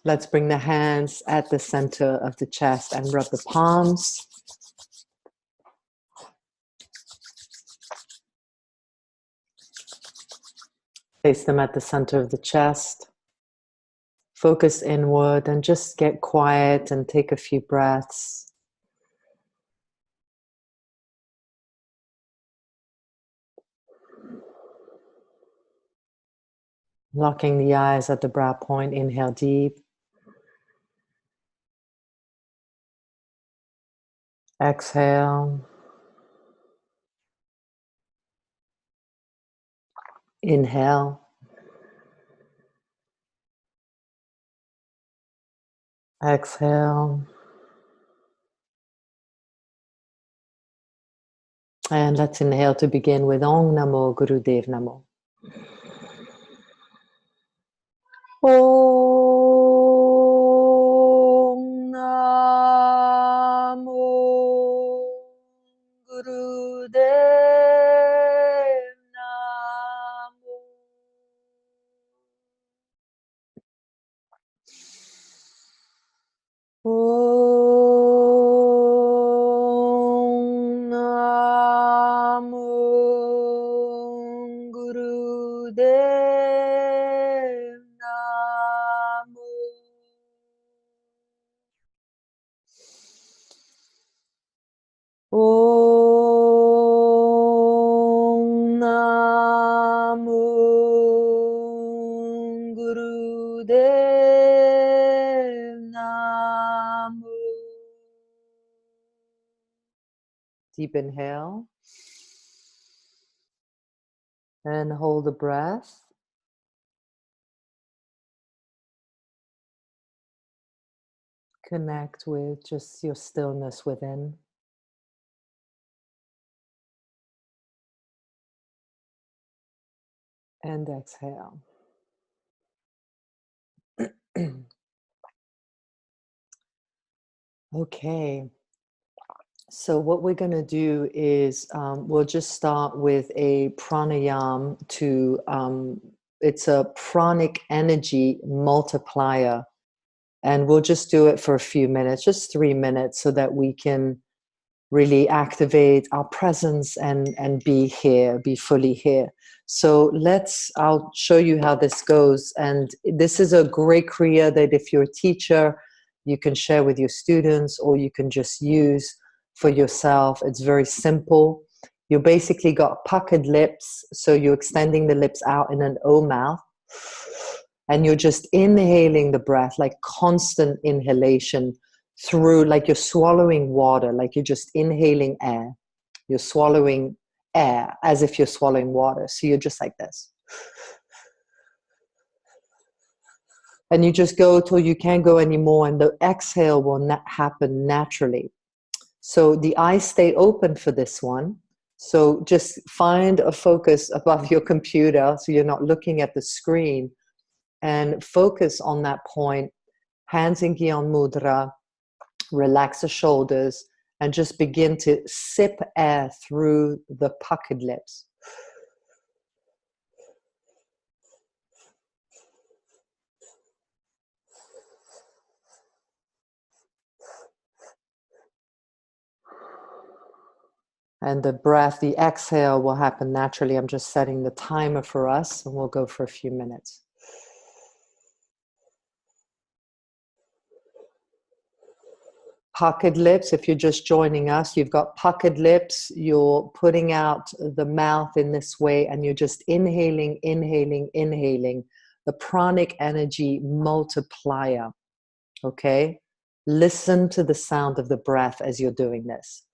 Let's bring the hands at the center of the chest and rub the palms. Place them at the center of the chest. Focus inward and just get quiet and take a few breaths. Locking the eyes at the brow point, inhale deep. Exhale. Inhale. Exhale. And let's inhale to begin with Om Namo Gurudev Namo. Om Namo Gurudev Namo. Om Namo Gurudev Namo. Om Namo Gurudev Namo. Deep inhale. And hold the breath. Connect with just your stillness within. And exhale. Okay. So what we're going to do is we'll just start with a pranayam to, it's a pranic energy multiplier. And we'll just do it for a few minutes, just 3 minutes, so that we can really activate our presence and be here, be fully here. So I'll show you how this goes. And this is a great kriya that if you're a teacher, you can share with your students, or you can just use for yourself. It's very simple. You basically got puckered lips, so you're extending the lips out in an O mouth, and you're just inhaling the breath, like constant inhalation through, like you're swallowing water, like you're just inhaling air. You're swallowing air as if you're swallowing water. So you're just like this. And you just go till you can't go anymore, and the exhale will happen naturally. So the eyes stay open for this one. So just find a focus above your computer so you're not looking at the screen, and focus on that point. Hands in Gyan Mudra, relax the shoulders, and just begin to sip air through the puckered lips. And the breath, the exhale will happen naturally. I'm just setting the timer for us, and we'll go for a few minutes. Puckered lips, if you're just joining us, you've got puckered lips, you're putting out the mouth in this way, and you're just inhaling, inhaling, inhaling. The pranic energy multiplier, okay? Listen to the sound of the breath as you're doing this.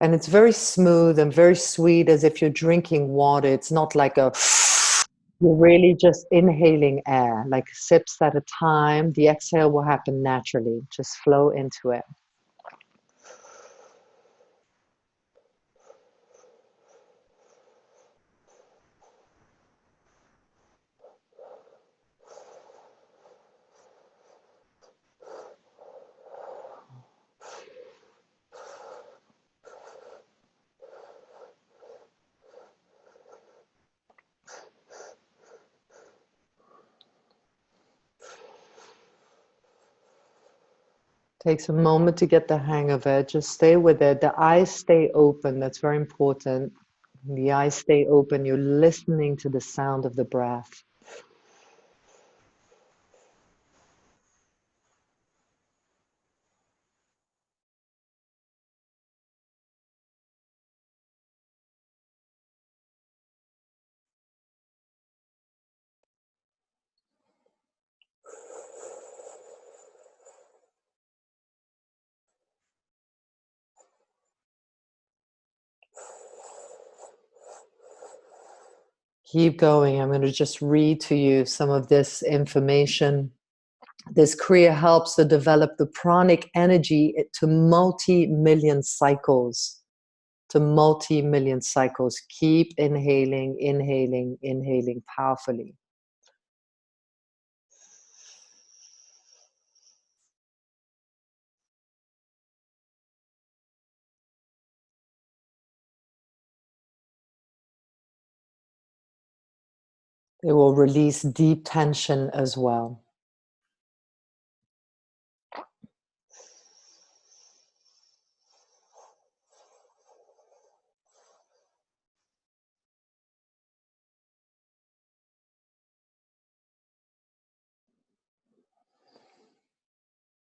And it's very smooth and very sweet, as if you're drinking water. It's not like a... You're really just inhaling air, like sips at a time. The exhale will happen naturally. Just flow into it. Takes a moment to get the hang of it. Just stay with it. The eyes stay open. That's very important. The eyes stay open. You're listening to the sound of the breath. Keep going. I'm going to just read to you some of this information. This Kriya helps to develop the pranic energy to multi-million cycles. To multi-million cycles. Keep inhaling, inhaling, inhaling powerfully. It will release deep tension as well.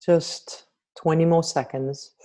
Just 20 more seconds.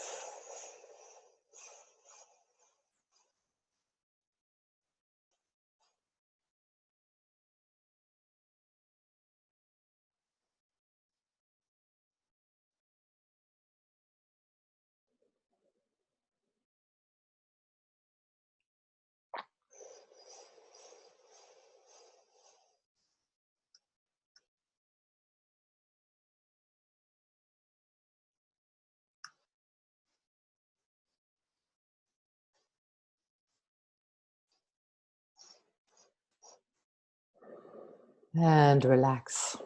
And relax.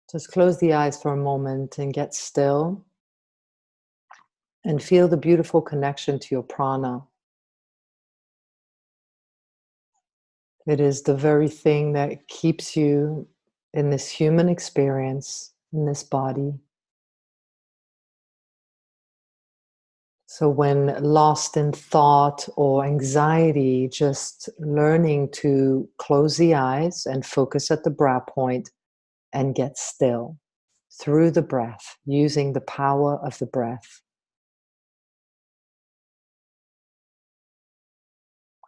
Just close the eyes for a moment and get still. And feel the beautiful connection to your prana. It is the very thing that keeps you in this human experience, in this body. So when lost in thought or anxiety, just learning to close the eyes and focus at the brow point and get still through the breath, using the power of the breath.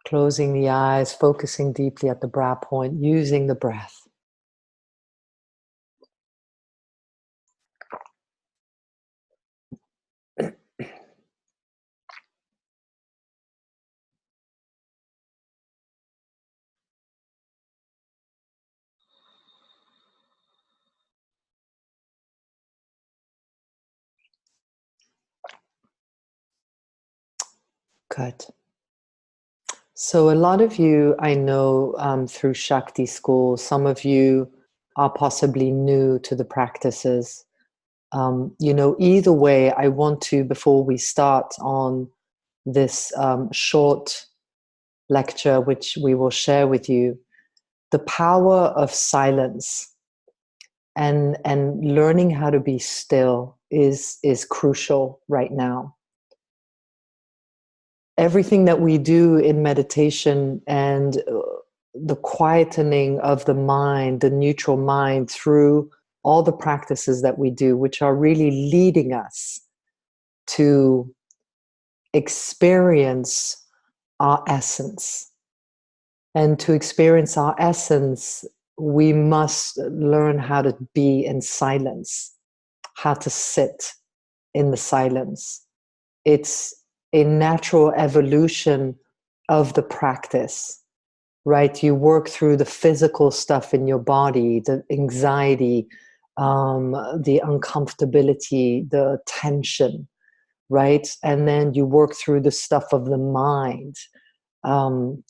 Closing the eyes, focusing deeply at the brow point, using the breath. Good. So a lot of you, I know through Shakti school, some of you are possibly new to the practices. Either way, I want to, before we start on this short lecture, which we will share with you, the power of silence and learning how to be still is crucial right now. Everything that we do in meditation and the quietening of the mind, the neutral mind, through all the practices that we do, which are really leading us to experience our essence. And to experience our essence, we must learn how to be in silence, how to sit in the silence. It's a natural evolution of the practice, right? You work through the physical stuff in your body, the anxiety, the uncomfortability, the tension, right? And then you work through the stuff of the mind,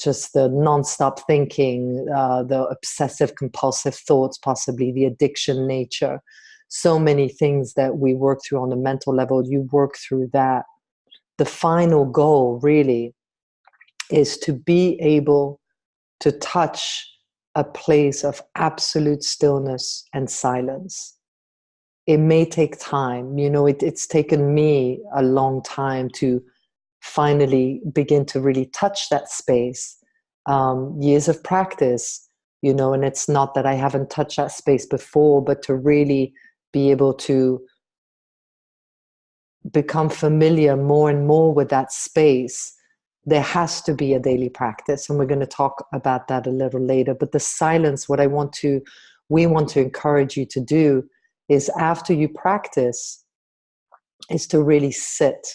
just the nonstop thinking, the obsessive compulsive thoughts, possibly the addiction nature. So many things that we work through on the mental level, you work through that. The final goal really is to be able to touch a place of absolute stillness and silence. it may take time. You know, it's taken me a long time to finally begin to really touch that space. Years of practice, you know, and it's not that I haven't touched that space before, but to really be able to become familiar more and more with that space, there has to be a daily practice. And we're going to talk about that a little later. But the silence, what we want to encourage you to do is, after you practice, is to really sit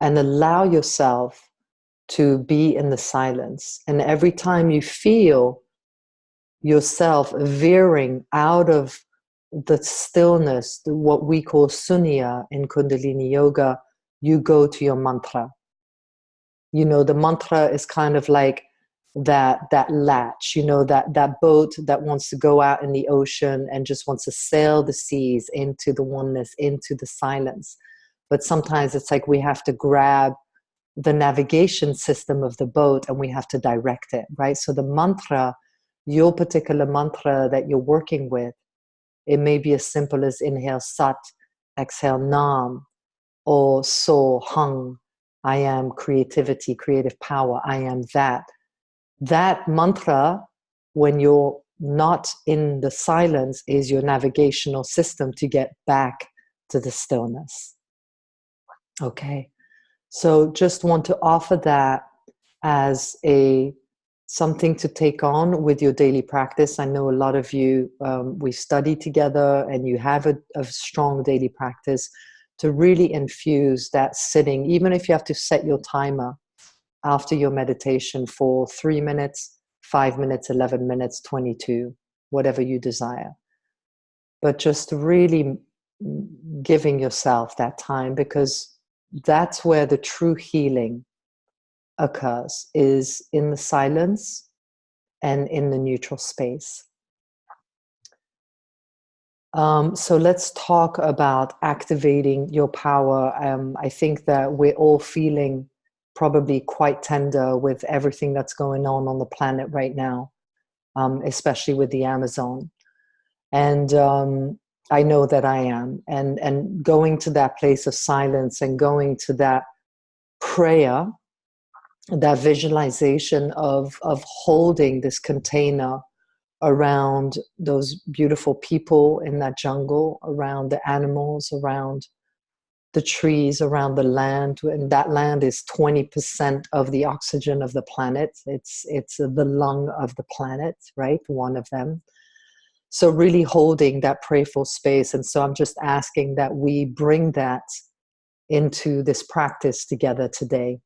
and allow yourself to be in the silence. And every time you feel yourself veering out of the stillness, what we call sunya in Kundalini yoga, you go to your mantra. You know, the mantra is kind of like that latch, you know, that boat that wants to go out in the ocean and just wants to sail the seas into the oneness, into the silence. But sometimes it's like we have to grab the navigation system of the boat and we have to direct it, right? So the mantra, your particular mantra that you're working with, it may be as simple as inhale Sat, exhale Nam, or So Hung. I am creativity, creative power. I am that. That mantra, when you're not in the silence, is your navigational system to get back to the stillness. Okay. So just want to offer that as something to take on with your daily practice. I know a lot of you, we study together and you have a strong daily practice, to really infuse that sitting, even if you have to set your timer after your meditation for 3 minutes, 5 minutes, 11 minutes, 22, whatever you desire. But just really giving yourself that time, because that's where the true healing occurs, is in the silence and in the neutral space. So let's talk about activating your power. I think that we're all feeling probably quite tender with everything that's going on the planet right now, especially with the Amazon. And I know that I am. And going to that place of silence and going to that prayer, that visualization of holding this container around those beautiful people in that jungle, around the animals, around the trees, around the land. And that land is 20% of the oxygen of the planet. It's the lung of the planet, right? One of them. So really holding that prayerful space. And so I'm just asking that we bring that into this practice together today.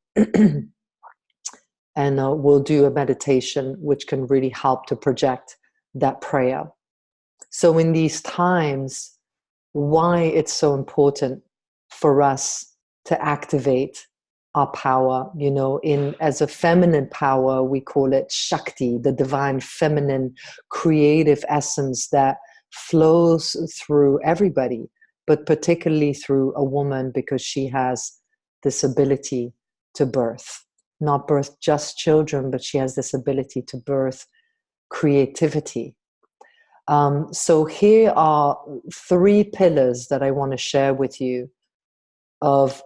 And we'll do a meditation which can really help to project that prayer. So in these times, why it's so important for us to activate our power, you know, as a feminine power, we call it Shakti, the divine feminine creative essence that flows through everybody, but particularly through a woman, because she has this ability to birth. Not birth just children, but she has this ability to birth creativity. So here are 3 pillars that I want to share with you of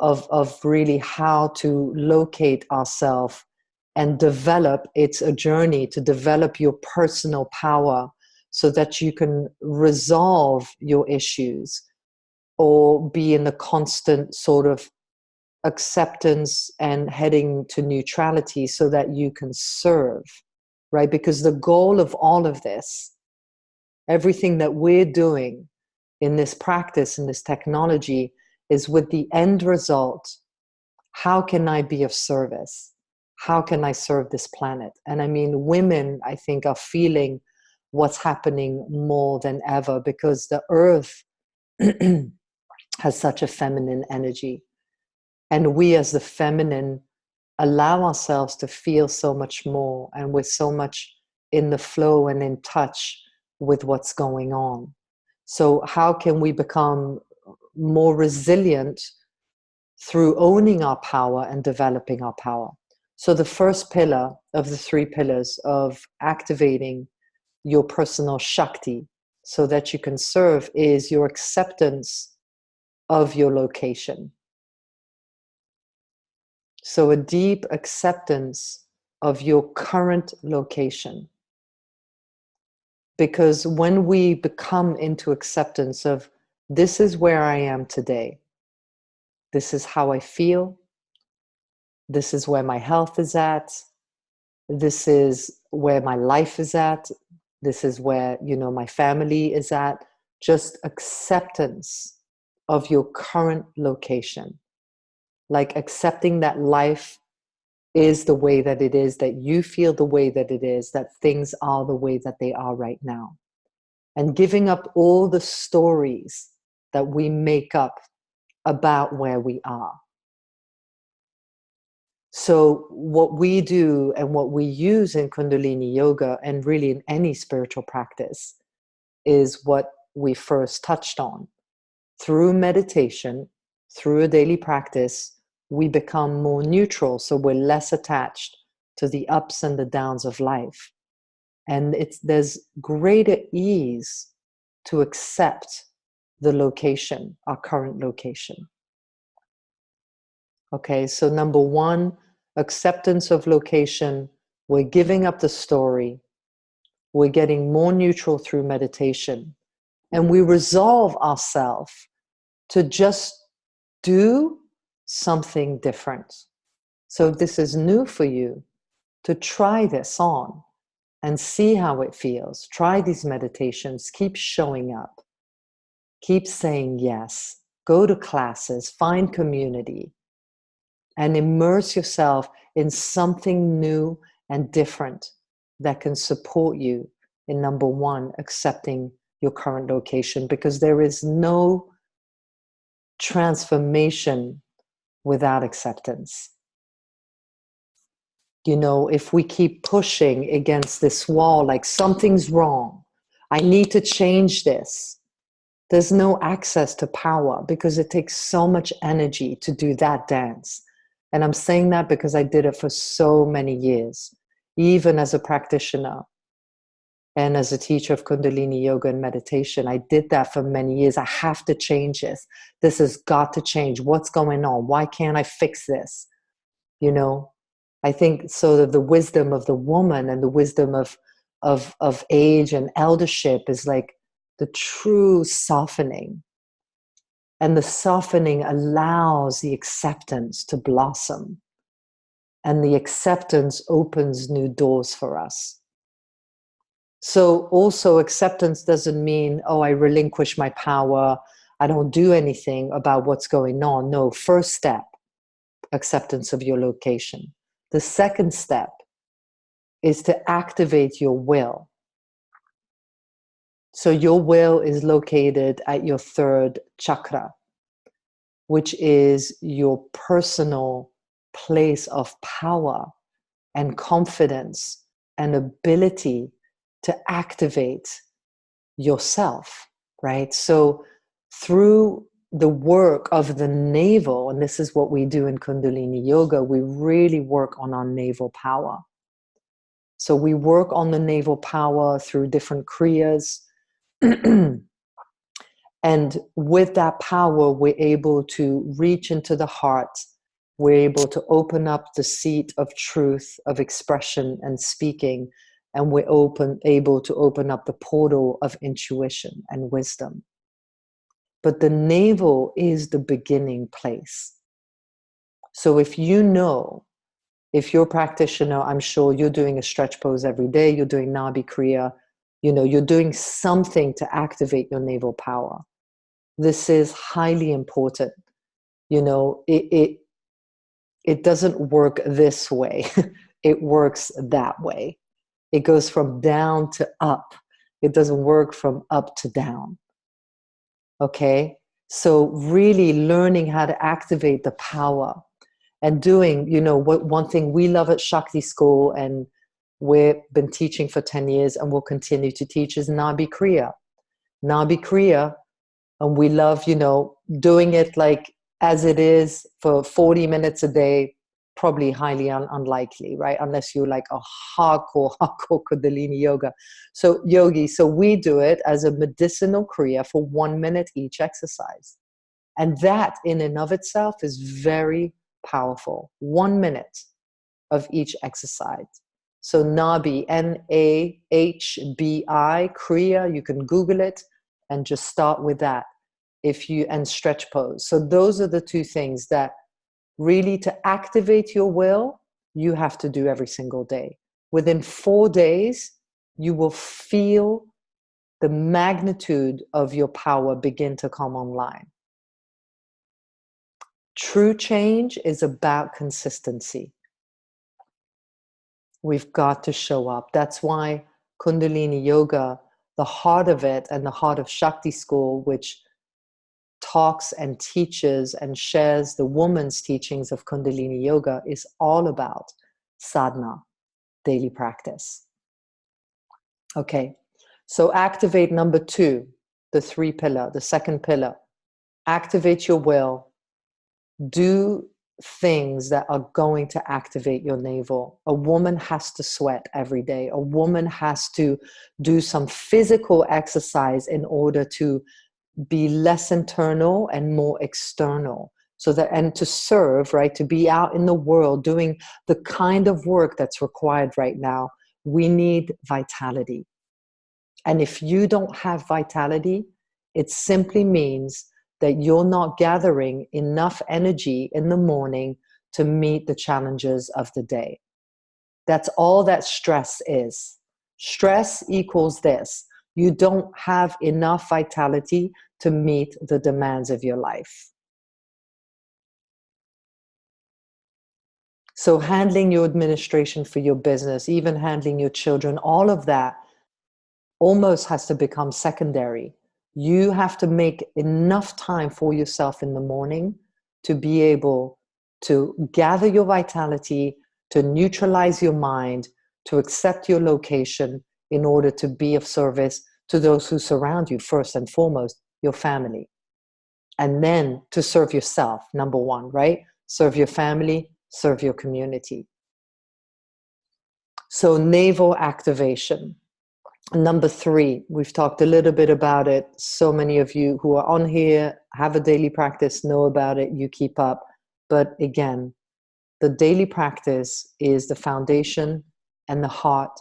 really how to locate ourselves and develop. It's a journey to develop your personal power so that you can resolve your issues or be in the constant sort of acceptance and heading to neutrality so that you can serve, right? Because the goal of all of this, everything that we're doing in this practice, in this technology, is with the end result: how can I be of service? How can I serve this planet? And I mean, women, I think, are feeling what's happening more than ever, because the earth has such a feminine energy. And we as the feminine allow ourselves to feel so much more, and we're so much in the flow and in touch with what's going on. So how can we become more resilient through owning our power and developing our power? So the first pillar of the 3 pillars of activating your personal Shakti so that you can serve is your acceptance of your location. So a deep acceptance of your current location. Because when we become into acceptance of, this is where I am today, this is how I feel, this is where my health is at, this is where my life is at, this is where, you know, my family is at, just acceptance of your current location. Like accepting that life is the way that it is, that you feel the way that it is, that things are the way that they are right now. And giving up all the stories that we make up about where we are. So what we do and what we use in Kundalini yoga, and really in any spiritual practice, is what we first touched on. Through meditation, through a daily practice, we become more neutral, so we're less attached to the ups and the downs of life. And there's greater ease to accept the location, our current location. Okay, so number one, acceptance of location. We're giving up the story. We're getting more neutral through meditation. And we resolve ourselves to just do something different. So if this is new for you, to try this on and see how it feels. Try these meditations. Keep showing up. Keep saying yes. Go to classes. Find community. And immerse yourself in something new and different that can support you in, number one, accepting your current location, because there is no transformation without acceptance. You know, if we keep pushing against this wall, like something's wrong, I need to change this, there's no access to power, because it takes so much energy to do that dance. And I'm saying that because I did it for so many years, even as a practitioner and as a teacher of Kundalini yoga and meditation. I did that for many years. I have to change this. This has got to change. What's going on? Why can't I fix this? You know, I think so the wisdom of the woman and the wisdom of age and eldership is like the true softening. And the softening allows the acceptance to blossom. And the acceptance opens new doors for us. So also acceptance doesn't mean, oh, I relinquish my power, I don't do anything about what's going on. No, first step, acceptance of your location. The second step is to activate your will. So your will is located at your third chakra, which is your personal place of power and confidence and ability to activate yourself, right? So through the work of the navel, and this is what we do in Kundalini yoga, we really work on our navel power. So we work on the navel power through different kriyas. And with that power, we're able to reach into the heart. We're able to open up the seat of truth, of expression and speaking. And we're able to open up the portal of intuition and wisdom. But the navel is the beginning place. So if you know, if you're a practitioner, I'm sure you're doing a stretch pose every day, you're doing Nabi Kriya, you know, you're doing something to activate your navel power. This is highly important. You know, it doesn't work this way. It works that way. It goes from down to up. It doesn't work from up to down. Okay? So really learning how to activate the power and doing, you know, what one thing we love at Shakti School, and we've been teaching for 10 years and will continue to teach, is Nabi Kriya. Nabi Kriya, and we love, you know, doing it like as it is for 40 minutes a day, probably highly unlikely, right? Unless you're like a hardcore Kundalini yoga. So yogi, so we do it as a medicinal kriya for 1 minute each exercise. And that in and of itself is very powerful. 1 minute of each exercise. So Nabi, Nahbi, kriya, you can Google it and just start with that. And stretch pose. So those are the two things that really, to activate your will, you have to do every single day. Within 4 days, you will feel the magnitude of your power begin to come online. True change is about consistency. We've got to show up. That's why Kundalini Yoga, the heart of it, and the heart of Shakti School, which talks and teaches and shares the woman's teachings of Kundalini Yoga, is all about sadhana, daily practice. Okay, so activate number 2, the 3 pillar, the second pillar. Activate your will. Do things that are going to activate your navel. A woman has to sweat every day. A woman has to do some physical exercise in order to be less internal and more external. So that, and to serve, right, to be out in the world doing the kind of work that's required right now, we need vitality. And if you don't have vitality, it simply means that you're not gathering enough energy in the morning to meet the challenges of the day. That's all that stress is. Stress equals this. You don't have enough vitality to meet the demands of your life. So handling your administration for your business, even handling your children, all of that almost has to become secondary. You have to make enough time for yourself in the morning to be able to gather your vitality, to neutralize your mind, to accept your location in order to be of service to those who surround you, first and foremost, your family. And then to serve yourself, number 1, right? Serve your family, serve your community. So navel activation. Number 3, we've talked a little bit about it. So many of you who are on here have a daily practice, know about it, you keep up. But again, the daily practice is the foundation and the heart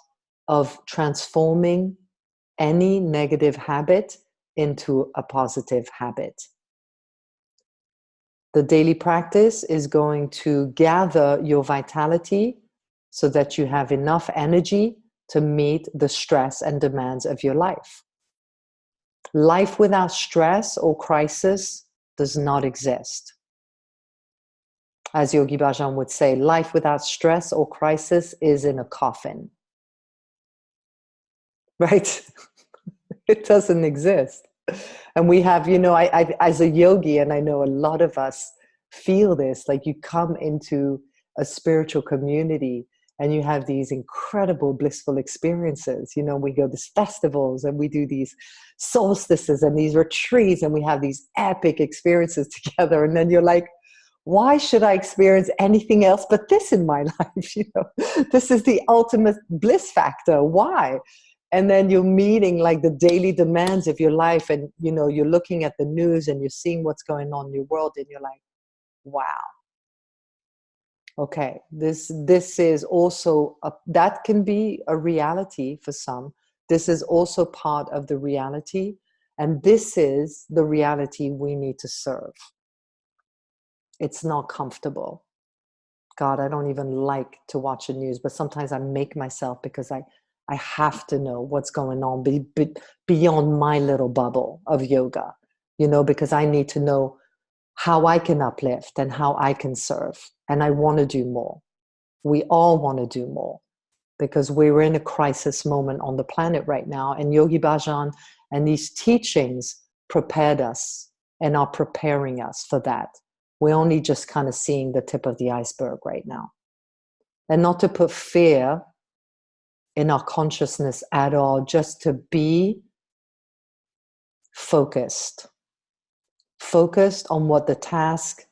of transforming any negative habit into a positive habit. The daily practice is going to gather your vitality so that you have enough energy to meet the stress and demands of your life. Life without stress or crisis does not exist. As Yogi Bhajan would say, life without stress or crisis is in a coffin. Right? It doesn't exist. And we have, I as a yogi, and I know a lot of us feel this, like you come into a spiritual community and you have these incredible blissful experiences. We go to these festivals and we do these solstices and these retreats and we have these epic experiences together. And then you're like, why should I experience anything else but this in my life? This is the ultimate bliss factor. Why? And then you're meeting like the daily demands of your life, and you're looking at the news and you're seeing what's going on in your world, and you're like, wow. Okay, this is also that can be a reality for some. This is also part of the reality, and this is the reality we need to serve. It's not comfortable. God, I don't even like to watch the news, but sometimes I make myself, because I have to know what's going on beyond my little bubble of yoga, because I need to know how I can uplift and how I can serve. And I want to do more. We all want to do more, because we're in a crisis moment on the planet right now. And Yogi Bhajan and these teachings prepared us and are preparing us for that. We're only just kind of seeing the tip of the iceberg right now. And not to put fear in our consciousness at all, just to be focused on what the task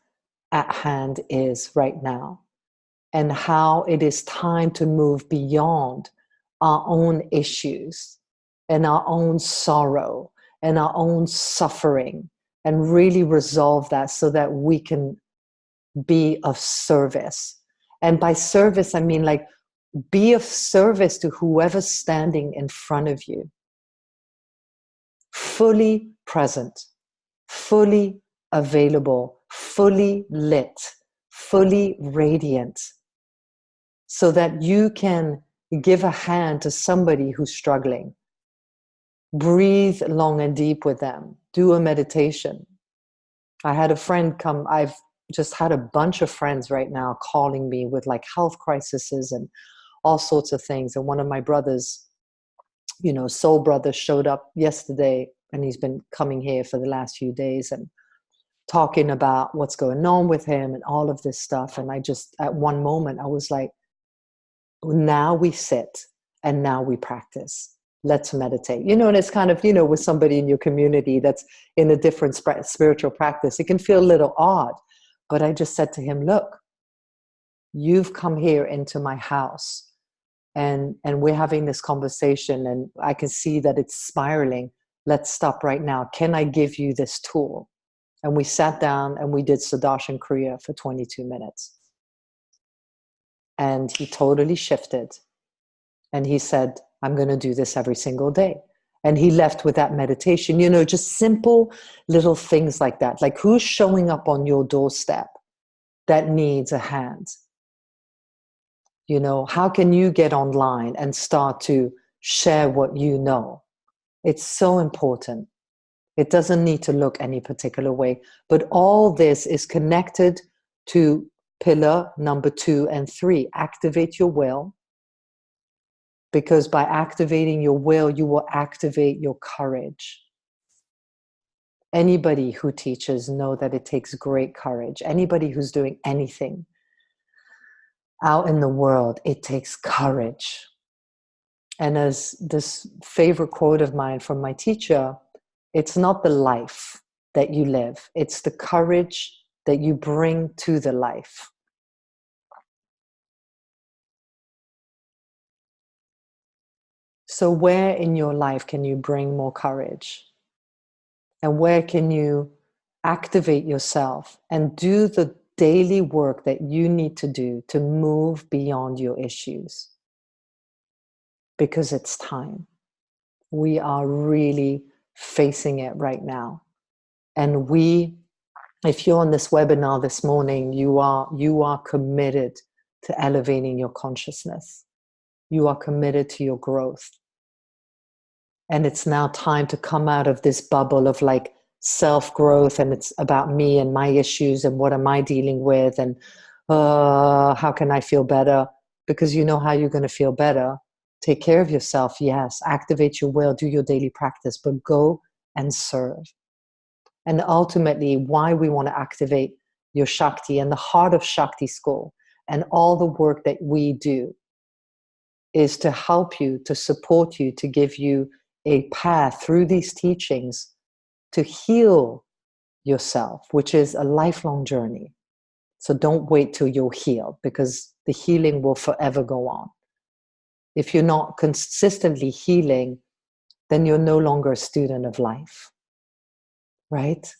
at hand is right now. and how it is time to move beyond our own issues and our own sorrow and our own suffering, and really resolve that so that we can be of service. And by service, I mean like be of service to whoever's standing in front of you. Fully present, fully available, fully lit, fully radiant, so that you can give a hand to somebody who's struggling. Breathe long and deep with them. Do a meditation. I had a friend come, I've just had a bunch of friends right now calling me with like health crises and all sorts of things. And one of my brothers, you know, soul brother, showed up yesterday, and he's been coming here for the last few days and talking about what's going on with him and all of this stuff. And I just, at one moment, I was like, now we sit and now we practice. Let's meditate. You know, and it's kind of, you know, with somebody in your community that's in a different spiritual practice, it can feel a little odd. But I just said to him, look, you've come here into my house, and we're having this conversation, and I can see that it's spiraling. Let's stop right now. Can I give you this tool? And we sat down and we did Sudarshan Kriya for 22 minutes. And he totally shifted. And he said, I'm going to do this every single day. And he left with that meditation, you know, just simple little things like that. Like, who's showing up on your doorstep that needs a hand? You know, how can you get online and start to share what you know? It's so important. It doesn't need to look any particular way. But all this is connected to pillar number 2 and 3. Activate your will. Because by activating your will, you will activate your courage. Anybody who teaches know that it takes great courage. Anybody who's doing anything out in the world, it takes courage. And as this favorite quote of mine from my teacher, it's not the life that you live, it's the courage that you bring to the life. So where in your life can you bring more courage? And where can you activate yourself and do the daily work that you need to do to move beyond your issues? Because it's time. We are really facing it right now. And if you're on this webinar this morning, you are committed to elevating your consciousness. You are committed to your growth. And it's now time to come out of this bubble of like self-growth, and it's about me and my issues and what am I dealing with, and how can I feel better? Because you know how you're going to feel better. Take care of yourself, yes. Activate your will, do your daily practice, but go and serve. And ultimately, why we want to activate your Shakti and the heart of Shakti School and all the work that we do is to help you, to support you, to give you a path through these teachings to heal yourself, which is a lifelong journey. So don't wait till you're healed, because the healing will forever go on. If you're not consistently healing, then you're no longer a student of life, right?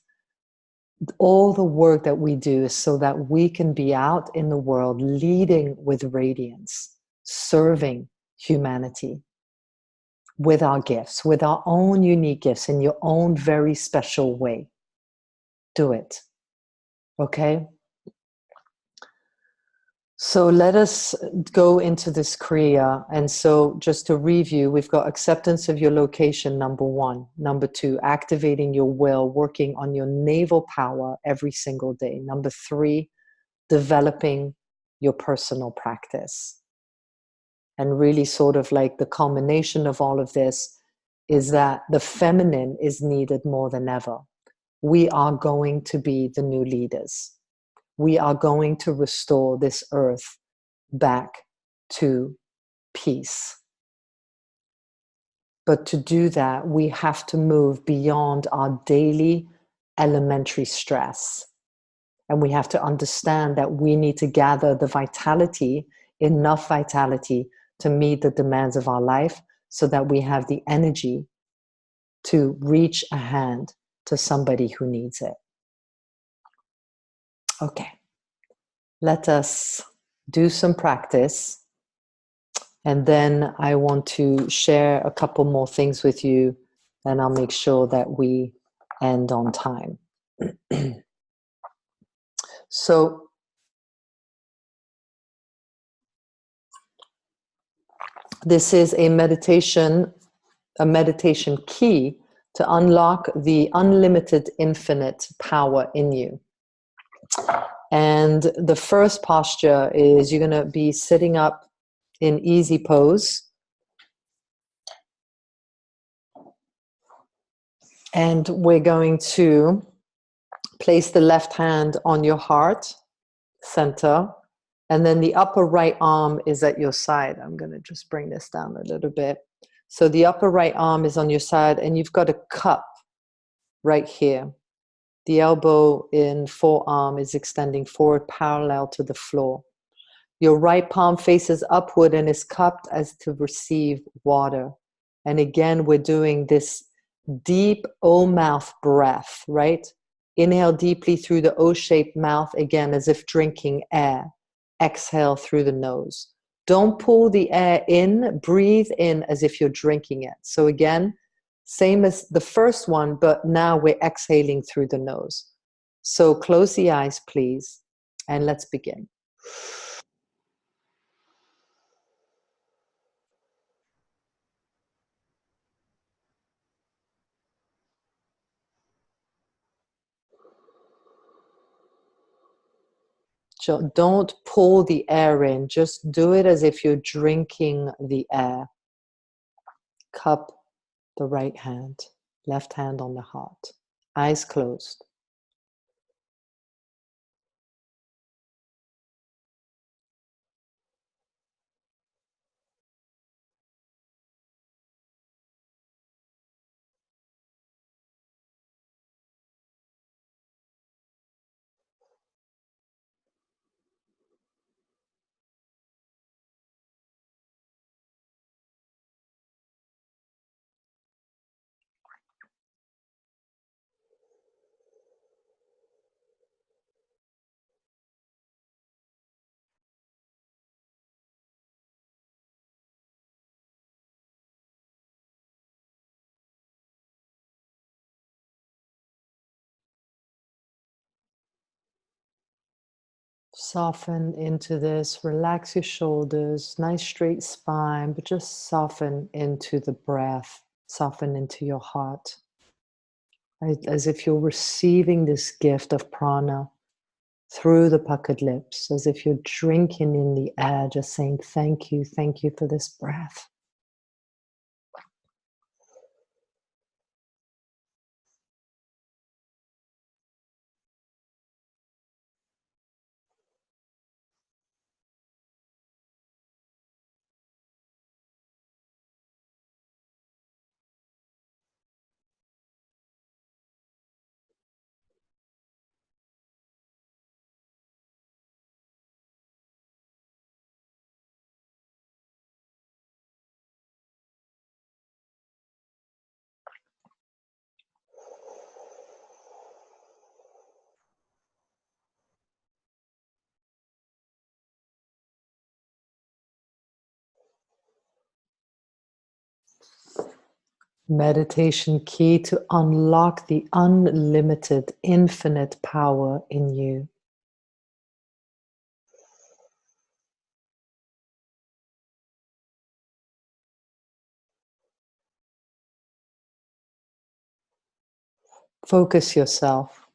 All the work that we do is so that we can be out in the world leading with radiance, serving humanity with our gifts, with our own unique gifts in your own very special way. Do it. Okay? So let us go into this Kriya. And so just to review, we've got acceptance of your location, number 1. Number 2, activating your will, working on your navel power every single day. Number 3, developing your personal practice. And really sort of like the culmination of all of this is that the feminine is needed more than ever. We are going to be the new leaders. We are going to restore this earth back to peace. But to do that, we have to move beyond our daily elementary stress. And we have to understand that we need to gather the vitality, enough vitality to meet the demands of our life so that we have the energy to reach a hand to somebody who needs it. Okay, let us do some practice. And then I want to share a couple more things with you, and I'll make sure that we end on time. So this is a meditation key to unlock the unlimited infinite power in you. And the first posture is you're going to be sitting up in easy pose. And we're going to place the left hand on your heart center, and then the upper right arm is at your side. I'm going to just bring this down a little bit. So the upper right arm is on your side, and you've got a cup right here. The elbow in forearm is extending forward parallel to the floor. Your right palm faces upward and is cupped as to receive water. And again, we're doing this deep O-mouth breath, right? Inhale deeply through the O-shaped mouth, again, as if drinking air. Exhale through the nose. Don't pull the air in, breathe in as if you're drinking it. So again, same as the first one, but now we're exhaling through the nose. So close the eyes, please, and let's begin. Don't pull the air in. Just do it as if you're drinking the air. Cup the right hand, left hand on the heart. Eyes closed. Soften into this, relax your shoulders, nice straight spine, but just soften into the breath, soften into your heart. As if you're receiving this gift of prana through the puckered lips, as if you're drinking in the air, just saying thank you for this breath. Meditation key to unlock the unlimited, infinite power in you. Focus yourself.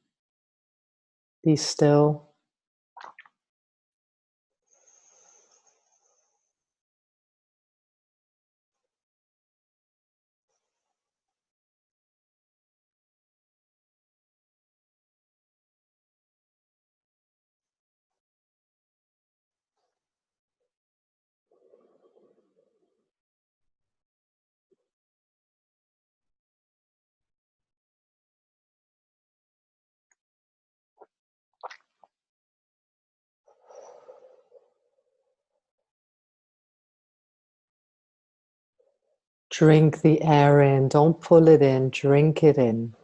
Be still. Drink the air in. Don't pull it in. Drink it in.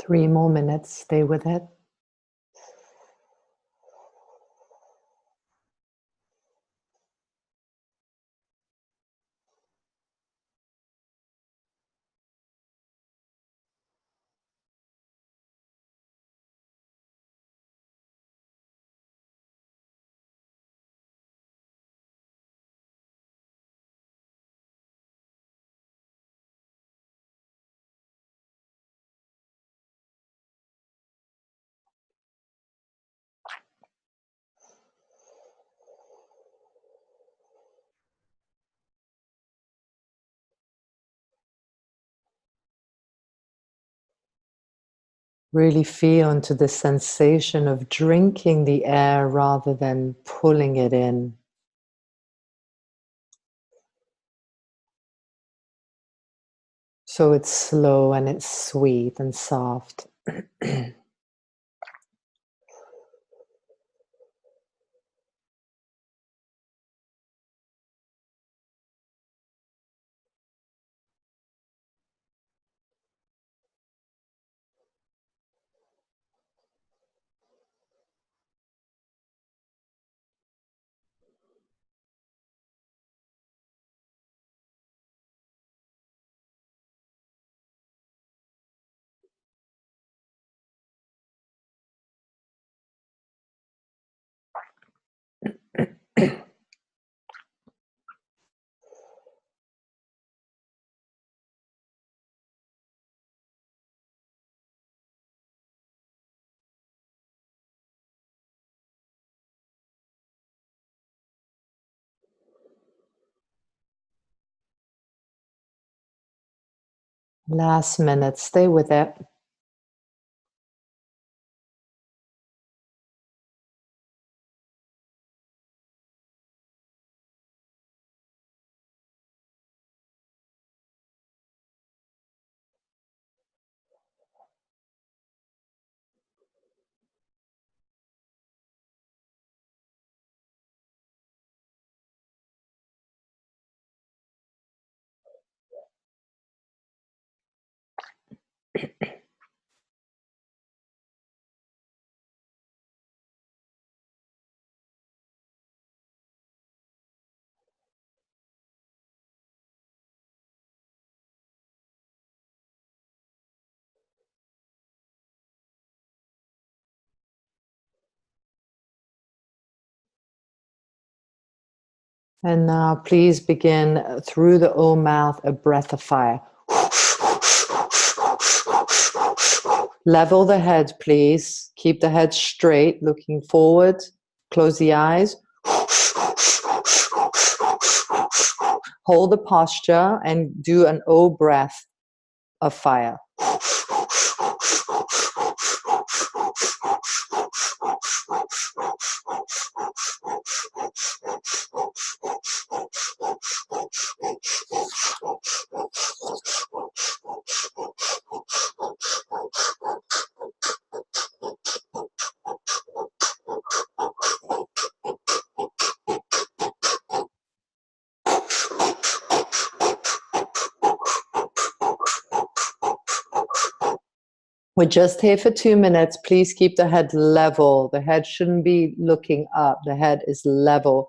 Three more minutes. Stay with it. Really feel into the sensation of drinking the air rather than pulling it in. So it's slow and it's sweet and soft. Last minute, stay with it. And now please begin through the O mouth, a breath of fire. Level the head, please. Keep the head straight, looking forward. Close the eyes. Hold the posture and do an O breath of fire. We're just here for 2 minutes. Please keep the head level. The head shouldn't be looking up. The head is level.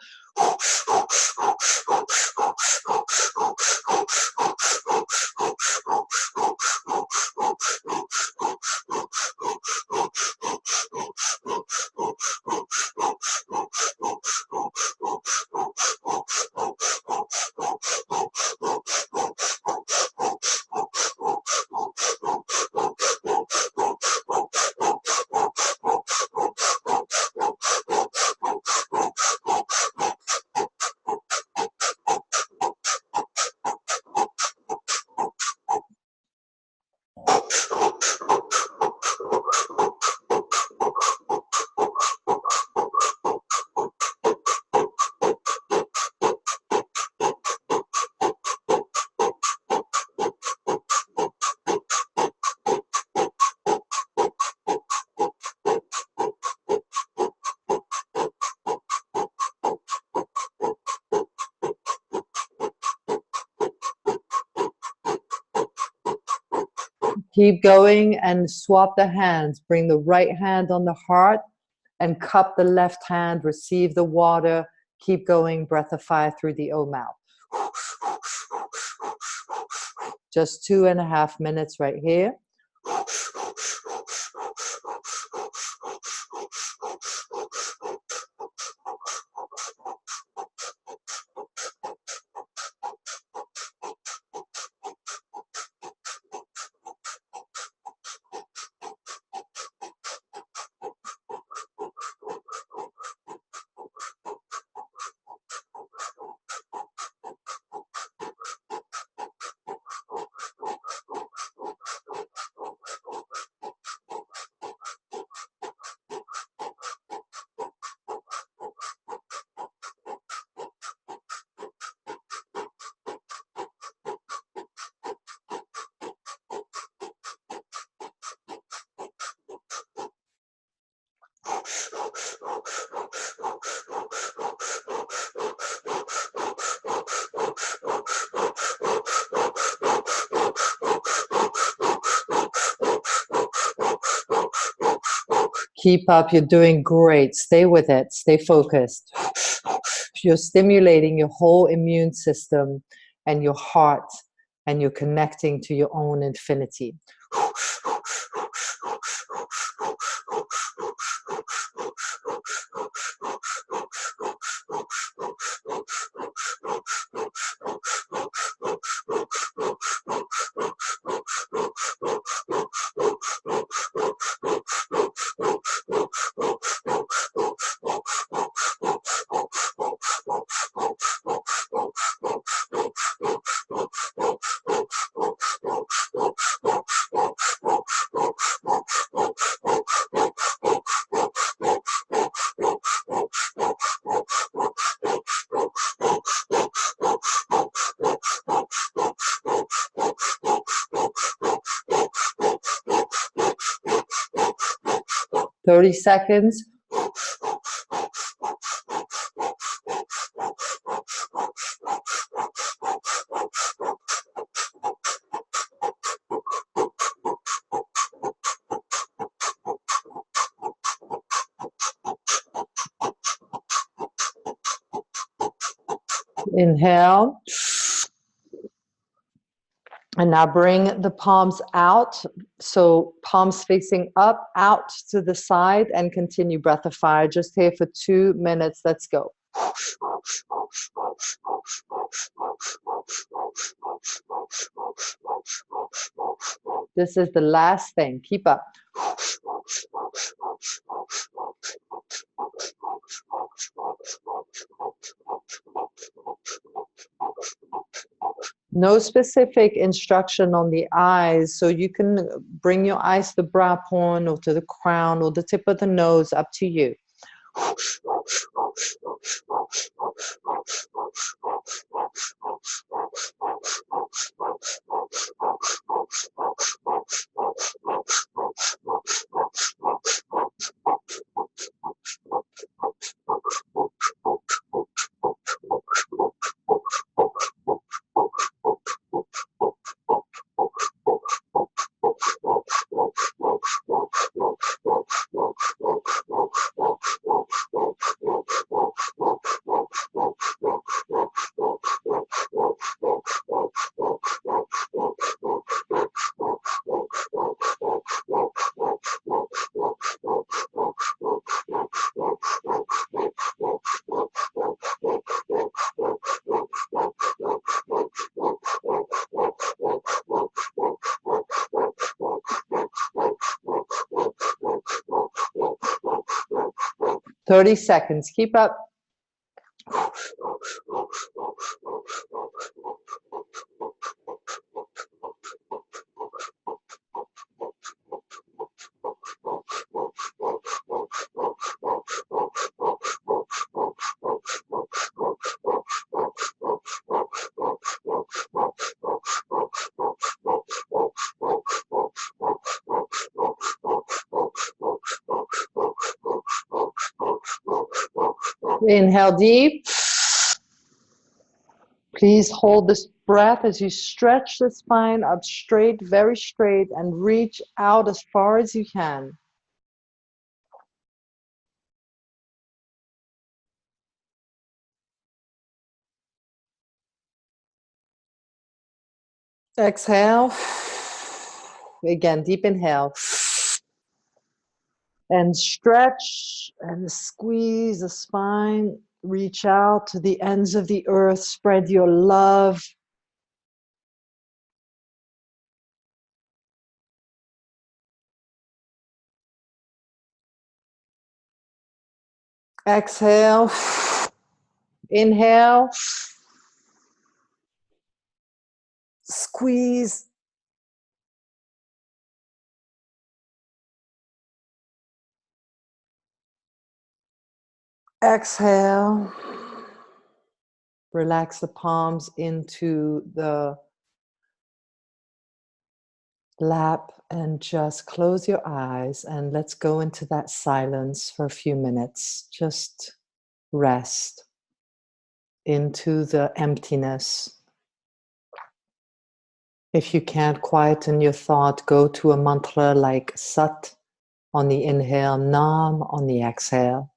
Keep going and swap the hands. Bring the right hand on the heart and cup the left hand. Receive the water. Keep going. Breath of fire through the O mouth. Just 2.5 minutes right here. Keep up. You're doing great. Stay with it. Stay focused. You're stimulating your whole immune system and your heart, and you're connecting to your own infinity. "30 seconds. Inhale. And now bring the palms out. So palms facing up, out to the side, and continue breath of fire. Just here for 2 minutes. Let's go. This is the last thing. Keep up. No specific instruction on the eyes, so you can bring your eyes to the brow bone or to the crown or the tip of the nose, up to you. "30 seconds. Keep up. Inhale deep. Please hold this breath as you stretch the spine up straight, very straight, and reach out as far as you can. Exhale. Again, deep inhale. And stretch and squeeze the spine. Reach out to the ends of the earth. Spread your love. Exhale. Inhale. Squeeze. Exhale. Relax the palms into the lap and just close your eyes and let's go into that silence for a few minutes. Just rest into the emptiness. If you can't quieten your thought, go to a mantra like Sat on the inhale, Nam on the exhale.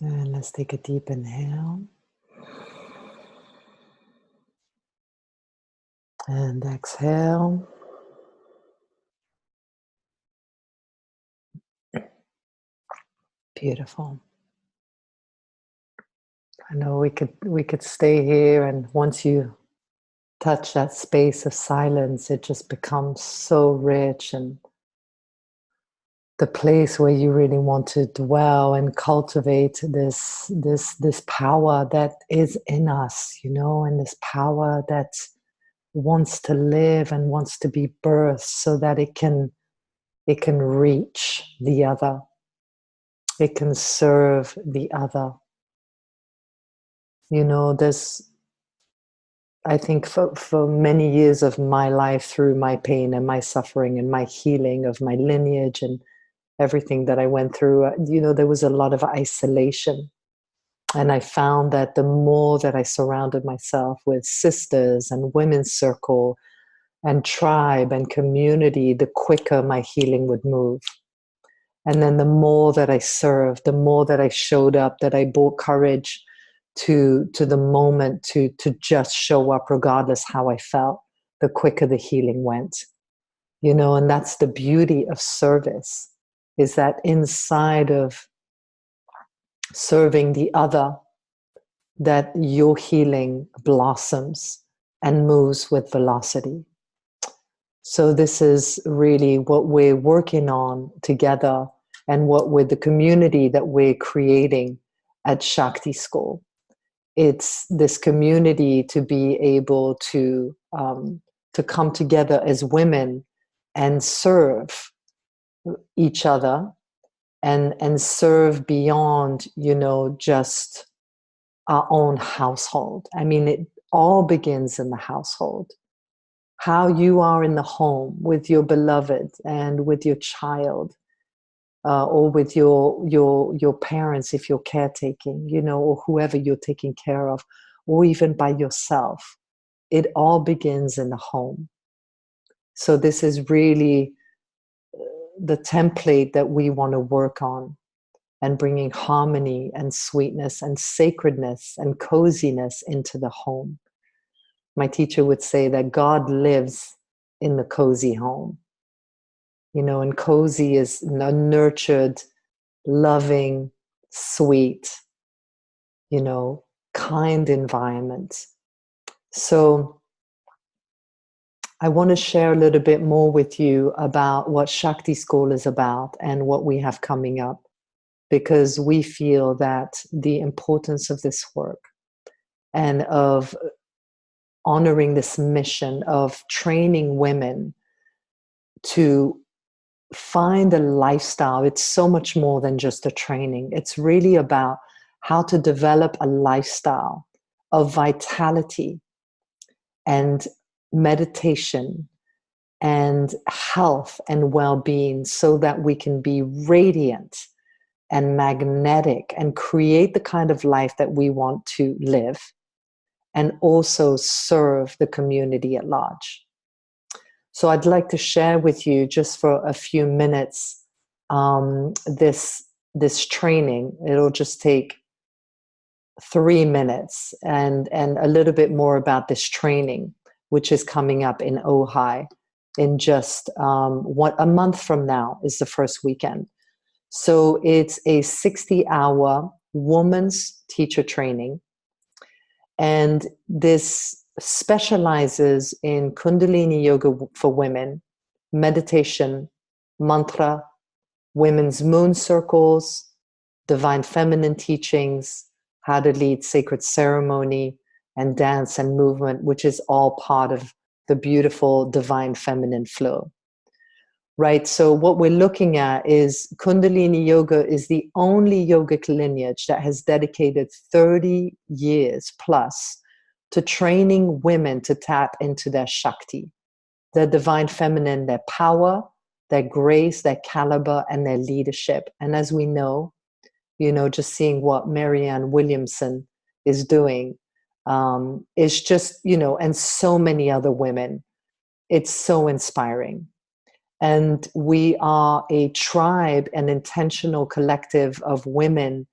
And let's take a deep inhale. And exhale. Beautiful. I know we could stay here, and once you touch that space of silence, it just becomes so rich and the place where you really want to dwell and cultivate this power that is in us, you know, and this power that wants to live and wants to be birthed so that it can reach the other. It can serve the other. You know, I think for many years of my life, through my pain and my suffering and my healing of my lineage and everything that I went through, there was a lot of isolation. And I found that the more that I surrounded myself with sisters and women's circle and tribe and community, the quicker my healing would move. And then the more that I served, the more that I showed up, that I brought courage to the moment to just show up regardless how I felt, the quicker the healing went. And that's the beauty of service, is that inside of serving the other, that your healing blossoms and moves with velocity. So this is really what we're working on together, and what with the community that we're creating at Shakti School. It's this community to be able to come together as women and serve each other, and serve beyond, just our own household. I mean, it all begins in the household. How you are in the home with your beloved and with your child, or with your parents if you're caretaking, or whoever you're taking care of, or even by yourself. It all begins in the home. So this is really the template that we want to work on, and bringing harmony and sweetness and sacredness and coziness into the home. My teacher would say that God lives in the cozy home. And cozy is a nurtured, loving, sweet, kind environment. So I want to share a little bit more with you about what Shakti School is about and what we have coming up, because we feel that the importance of this work and of honoring this mission of training women to find a lifestyle. It's so much more than just a training. It's really about how to develop a lifestyle of vitality and meditation and health and well-being, so that we can be radiant and magnetic and create the kind of life that we want to live, and also serve the community at large. So I'd like to share with you, just for a few minutes, this training. It'll just take 3 minutes, and a little bit more about this training, which is coming up in Ojai in just a month from now is the first weekend. So it's a 60-hour woman's teacher training, and this specializes in Kundalini yoga for women, meditation, mantra, women's moon circles, divine feminine teachings, how to lead sacred ceremony, and dance and movement, which is all part of the beautiful divine feminine flow. Right, so what we're looking at is Kundalini yoga is the only yogic lineage that has dedicated 30 years plus to training women to tap into their Shakti, their divine feminine, their power, their grace, their caliber, and their leadership. And as we know, just seeing what Marianne Williamson is doing is just, and so many other women, it's so inspiring. And we are a tribe, an intentional collective of women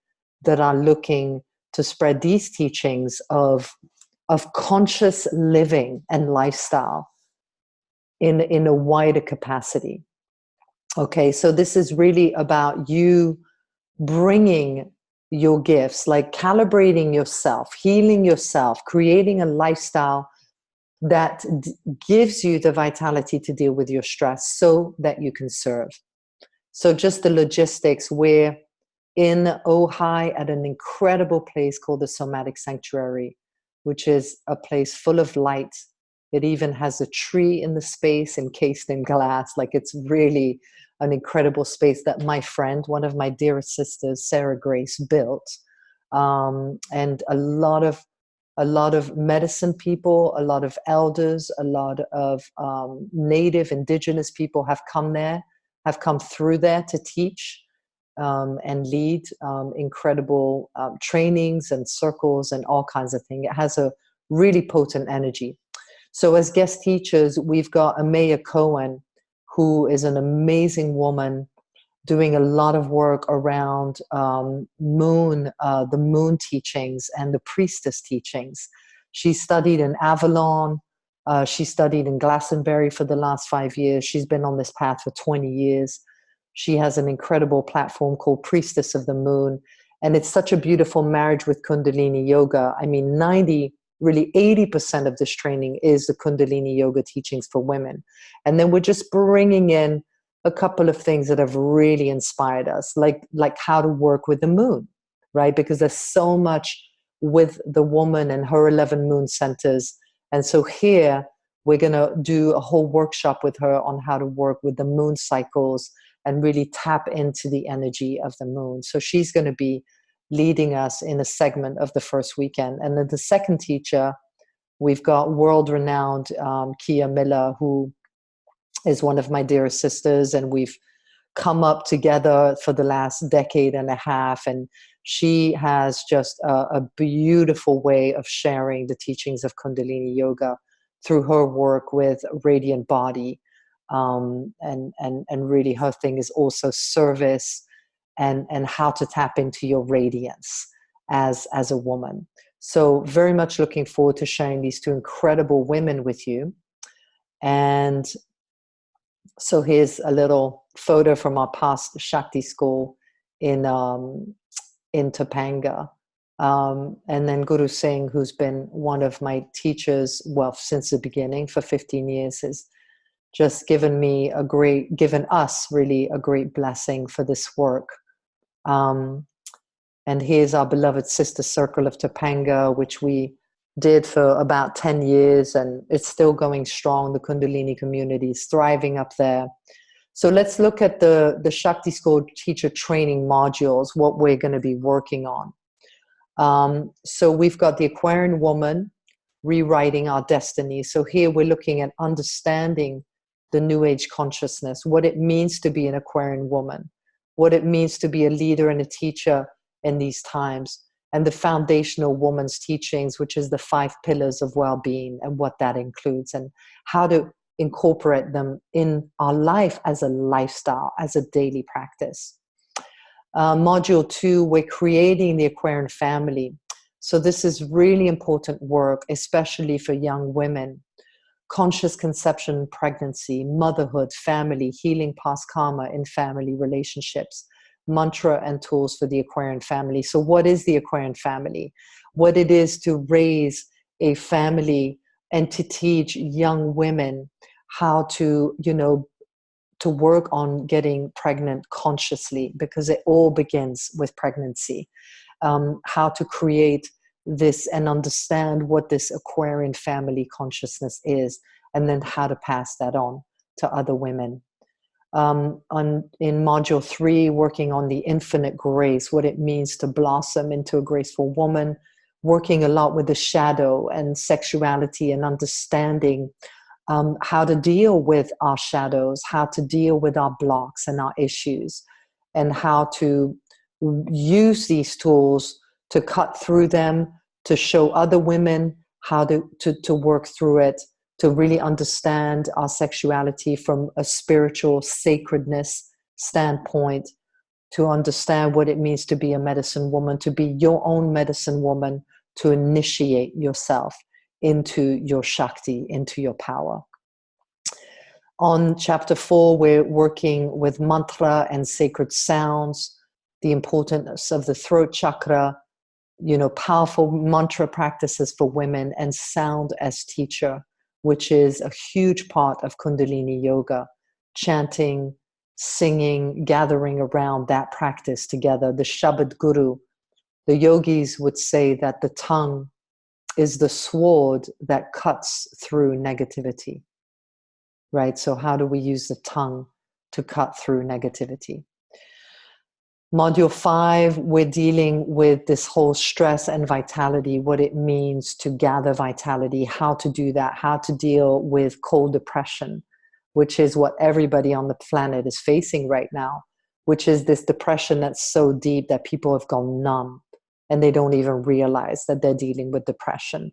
that are looking to spread these teachings of conscious living and lifestyle in a wider capacity. Okay, so this is really about you bringing your gifts, like calibrating yourself, healing yourself, creating a lifestyle that gives you the vitality to deal with your stress so that you can serve. So just the logistics, we're in Ojai at an incredible place called the Somatic Sanctuary, which is a place full of light. It even has a tree in the space encased in glass. Like, it's really an incredible space that my friend, one of my dearest sisters, Sarah Grace, built. And a lot of A lot of medicine people, a lot of elders, a lot of native indigenous people have come there, have come through there to teach and lead incredible trainings and circles and all kinds of things. It has a really potent energy. So as guest teachers, we've got Amaya Cohen, who is an amazing woman doing a lot of work around the moon teachings and the priestess teachings. She studied in Avalon. She studied in Glastonbury for the last 5 years. She's been on this path for 20 years. She has an incredible platform called Priestess of the Moon. And it's such a beautiful marriage with Kundalini Yoga. I mean, 80% of this training is the Kundalini Yoga teachings for women. And then we're just bringing in a couple of things that have really inspired us, like how to work with the moon, right? Because there's so much with the woman and her 11 moon centers. And so here we're going to do a whole workshop with her on how to work with the moon cycles and really tap into the energy of the moon. So she's going to be leading us in a segment of the first weekend. And then the second teacher, we've got world-renowned Kia Miller, who is one of my dearest sisters, and we've come up together for the last decade and a half, and she has just a beautiful way of sharing the teachings of Kundalini Yoga through her work with Radiant Body, and really her thing is also service and how to tap into your radiance as a woman. So very much looking forward to sharing these two incredible women with you. And so here's a little photo from our past Shakti school in Topanga. And then Guru Singh, who's been one of my teachers, well, since the beginning for 15 years, has just given us really a great blessing for this work. And here's our beloved sister circle of Topanga, which we did for about 10 years, and it's still going strong. The Kundalini community is thriving up there. So let's look at the Shakti School teacher training modules, what we're going to be working on. So we've got the Aquarian woman, rewriting our destiny. So here we're looking at understanding the New Age consciousness, what it means to be an Aquarian woman, what it means to be a leader and a teacher in these times, and the foundational woman's teachings, which is the 5 pillars of well-being and what that includes, and how to incorporate them in our life as a lifestyle, as a daily practice. Module 2, we're creating the Aquarian family. So this is really important work, especially for young women. Conscious conception, pregnancy, motherhood, family, healing past karma in family relationships, mantra and tools for the Aquarian family. So what is the Aquarian family? What it is to raise a family and to teach young women how to, to work on getting pregnant consciously, because it all begins with pregnancy. How to create this and understand what this Aquarian family consciousness is, and then how to pass that on to other women. In module 3, working on the infinite grace, what it means to blossom into a graceful woman, working a lot with the shadow and sexuality and understanding how to deal with our shadows, how to deal with our blocks and our issues, and how to use these tools to cut through them, to show other women how to work through it, to really understand our sexuality from a spiritual sacredness standpoint, to understand what it means to be a medicine woman, to be your own medicine woman, to initiate yourself into your Shakti, into your power. On chapter 4, we're working with mantra and sacred sounds, the importance of the throat chakra, powerful mantra practices for women, and sound as teacher, which is a huge part of Kundalini Yoga. Chanting, singing, gathering around that practice together. The Shabad Guru, the yogis would say that the tongue is the sword that cuts through negativity, right? So how do we use the tongue to cut through negativity? Module 5, we're dealing with this whole stress and vitality, what it means to gather vitality, how to do that, how to deal with cold depression, which is what everybody on the planet is facing right now, which is this depression that's so deep that people have gone numb and they don't even realize that they're dealing with depression.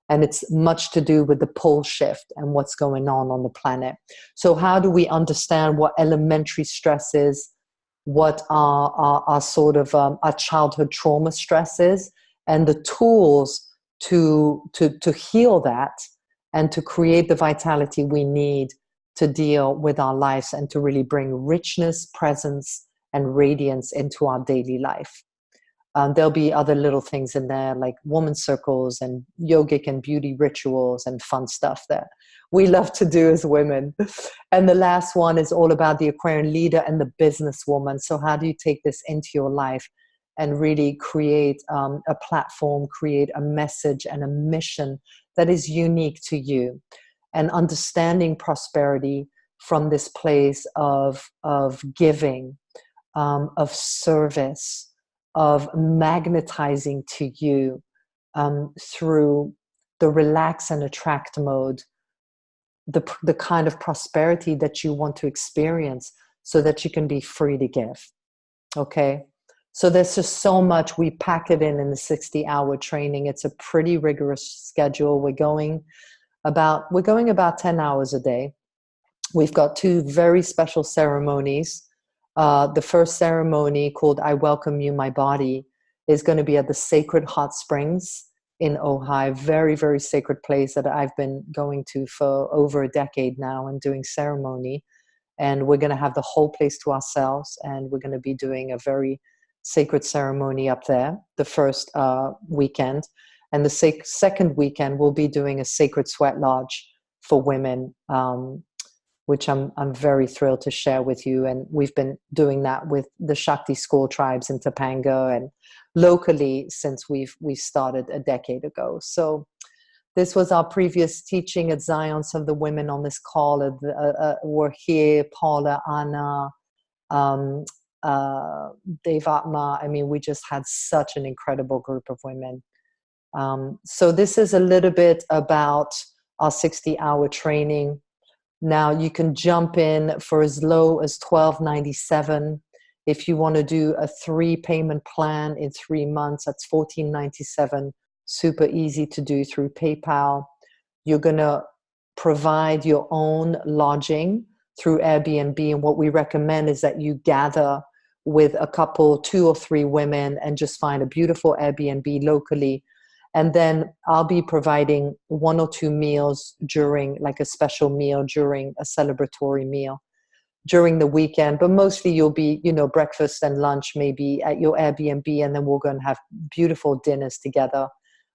And it's much to do with the pole shift and what's going on the planet. So how do we understand what elementary stress is, what are sort of our childhood trauma stresses, and the tools to heal that and to create the vitality we need to deal with our lives and to really bring richness, presence, and radiance into our daily life. There'll be other little things in there like woman circles and yogic and beauty rituals and fun stuff that we love to do as women. And the last one is all about the Aquarian leader and the businesswoman. So how do you take this into your life and really create a platform, create a message and a mission that is unique to you, and understanding prosperity from this place of giving, of service, of magnetizing to you through the relax and attract mode, the kind of prosperity that you want to experience so that you can be free to give. Okay? So there's just so much. We pack it in the 60-hour training. It's a pretty rigorous schedule. We're going about 10 hours a day. We've got 2 very special ceremonies. The first ceremony, called I Welcome You, My Body, is going to be at the Sacred Hot Springs in Ojai. Very, very sacred place that I've been going to for over a decade now and doing ceremony. And we're going to have the whole place to ourselves. And we're going to be doing a very sacred ceremony up there the first weekend. And the second weekend, we'll be doing a sacred sweat lodge for women, which I'm very thrilled to share with you. And we've been doing that with the Shakti school tribes in Topanga and locally since we've started a decade ago. So this was our previous teaching at Zion. Some of the women on this call were here: Paula, Anna, Devatma. I mean, we just had such an incredible group of women. So this is a little bit about our 60-hour training. Now you can jump in for as low as $12.97. If you want to do a 3-payment plan in 3 months, that's $14.97. Super easy to do through PayPal. You're going to provide your own lodging through Airbnb. And what we recommend is that you gather with a couple, 2 or 3 women, and just find a beautiful Airbnb locally. And then I'll be providing 1 or 2 meals during, like a special meal during a celebratory meal during the weekend. But mostly you'll be, breakfast and lunch maybe at your Airbnb. And then we're going to have beautiful dinners together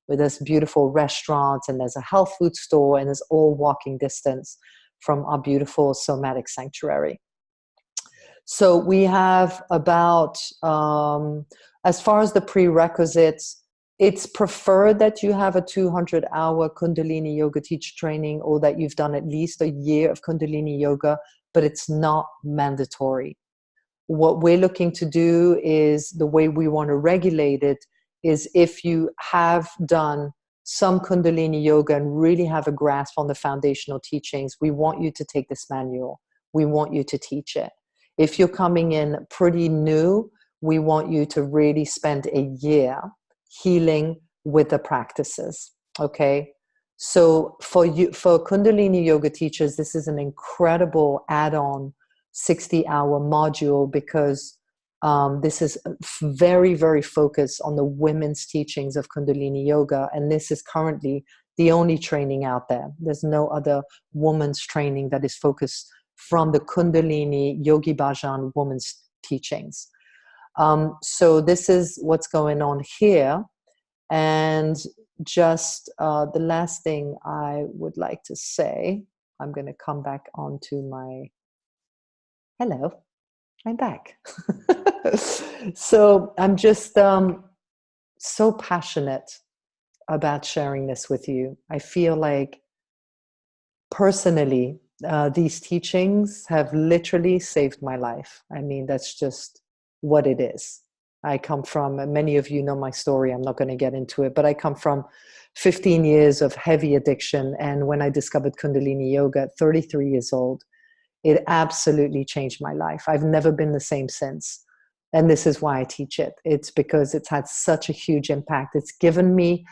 with this beautiful restaurant. And there's a health food store, and it's all walking distance from our beautiful somatic sanctuary. So we have about, as far as the prerequisites, it's preferred that you have a 200-hour Kundalini yoga teacher training, or that you've done at least a year of Kundalini yoga, but it's not mandatory. What we're looking to do is, the way we want to regulate it is, if you have done some Kundalini yoga and really have a grasp on the foundational teachings, we want you to take this manual. We want you to teach it. If you're coming in pretty new, we want you to really spend a year healing with the practices. Okay. So for Kundalini yoga teachers, this is an incredible add-on 60-hour module, because this is very, very focused on the women's teachings of Kundalini yoga. And this is currently the only training out there. There's no other woman's training that is focused from the Kundalini Yogi Bhajan women's teachings. So this is what's going on here. And just the last thing I would like to say, I'm going to come back onto my, hello, I'm back. So I'm just so passionate about sharing this with you. I feel like personally, these teachings have literally saved my life. I mean, that's just what it is. I come from, and many of you know my story, I'm not going to get into it, but I come from 15 years of heavy addiction. And when I discovered Kundalini Yoga at 33 years old, it absolutely changed my life. I've never been the same since. And this is why I teach it. It's because it's had such a huge impact. It's given me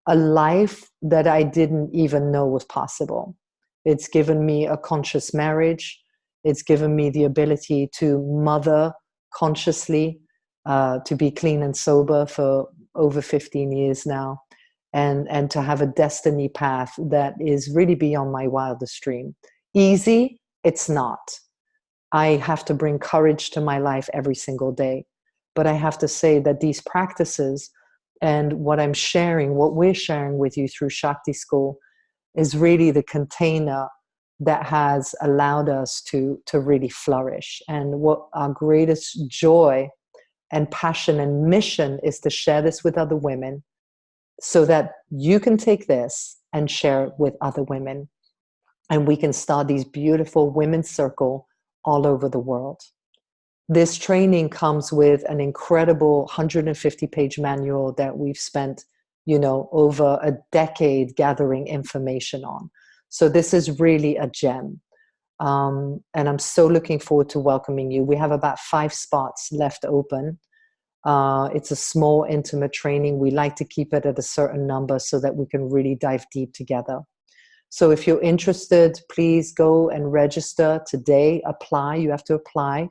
a life that I didn't even know was possible. It's given me a conscious marriage. It's given me the ability to mother consciously, to be clean and sober for over 15 years now, and to have a destiny path that is really beyond my wildest dream. Easy? It's not. I have to bring courage to my life every single day. But I have to say that these practices and what I'm sharing, what we're sharing with you through Shakti School, is really the container that has allowed us to really flourish. And what our greatest joy and passion and mission is to share this with other women so that you can take this and share it with other women. And we can start these beautiful women's circle all over the world. This training comes with an incredible 150-page manual that we've spent, over a decade gathering information on. So this is really a gem. And I'm so looking forward to welcoming you. We have about 5 spots left open. It's a small, intimate training. We like to keep it at a certain number so that we can really dive deep together. So if you're interested, please go and register today. Apply. You have to apply.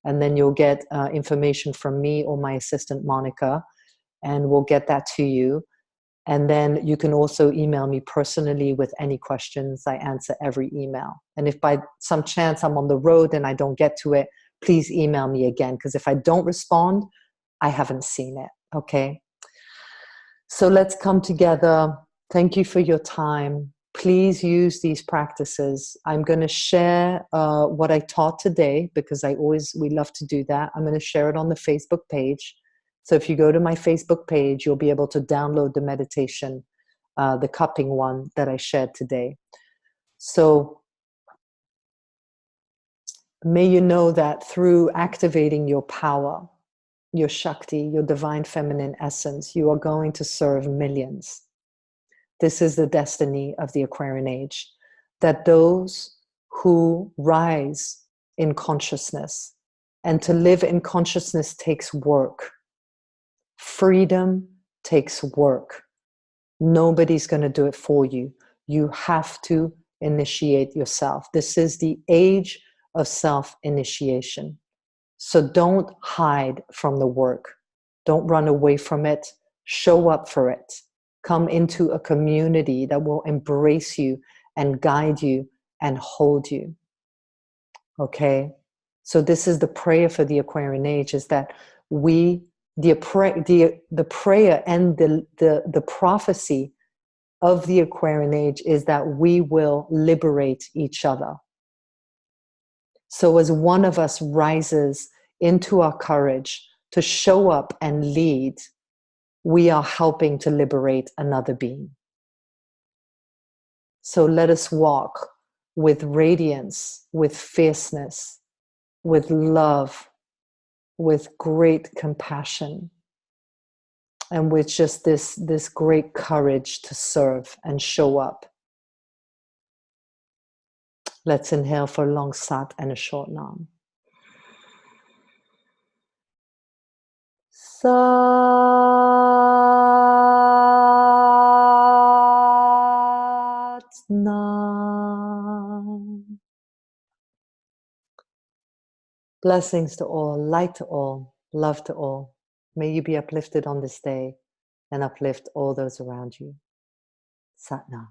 And then you'll get information from me or my assistant, Monica, and we'll get that to you. And then you can also email me personally with any questions. I answer every email. And if by some chance I'm on the road and I don't get to it, please email me again, because if I don't respond, I haven't seen it, okay? So let's come together. Thank you for your time. Please use these practices. I'm going to share what I taught today, because we love to do that. I'm going to share it on the Facebook page. So if you go to my Facebook page, you'll be able to download the meditation, the cupping one that I shared today. So may you know that through activating your power, your Shakti, your divine feminine essence, you are going to serve millions. This is the destiny of the Aquarian age, that those who rise in consciousness, and to live in consciousness takes work. Freedom takes work. Nobody's going to do it for you. You have to initiate yourself. This is the age of self-initiation. So don't hide from the work. Don't run away from it. Show up for it. Come into a community that will embrace you and guide you and hold you. Okay? So this is the prayer for the Aquarian age, is that the prayer and the prophecy of the Aquarian age is that we will liberate each other. So as one of us rises into our courage to show up and lead, we are helping to liberate another being. So let us walk with radiance, with fierceness, with love, with great compassion, and with just this great courage to serve and show up. Let's inhale for a long sat and a short nam. Sat Nam. Blessings to all, light to all, love to all. May you be uplifted on this day and uplift all those around you. Sat Nam.